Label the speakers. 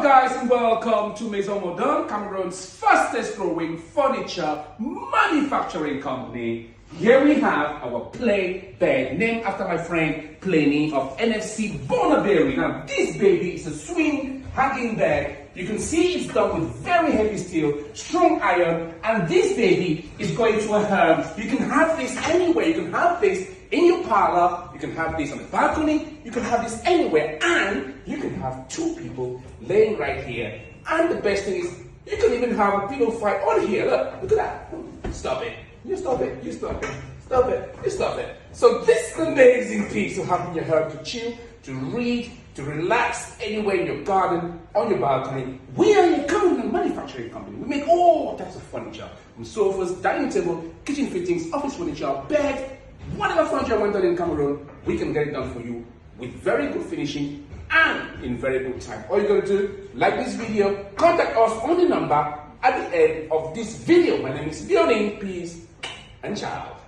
Speaker 1: guys, and welcome to Maimo, Cameroon's fastest growing furniture manufacturing company. Here we have our play bed, named after my friend Pliny of NFC Bonaberi. Now this baby is a swing hanging bed. You can see it's done with very heavy steel, strong iron, and this baby is going to a home. You can have this anywhere. You can have this in your parlor, you can have this on the balcony, you can have this anywhere, and you can have two people laying right here. And the best thing is, you can even have a pillow fight on here. Look at that. Stop it. You stop it. You stop it. Stop it. You stop it. So this is an amazing piece to have in your home to chill, to read, to relax anywhere in your garden, on your balcony. We are a Cameroon manufacturing company. We make all types of furniture, from sofas, dining table, kitchen fittings, office furniture, bed, whatever furniture you want done in Cameroon, we can get it done for you with very good finishing and in very good time. All you're going to do, like this video, contact us on the number at the end of this video. My name is Leonie. Peace and ciao.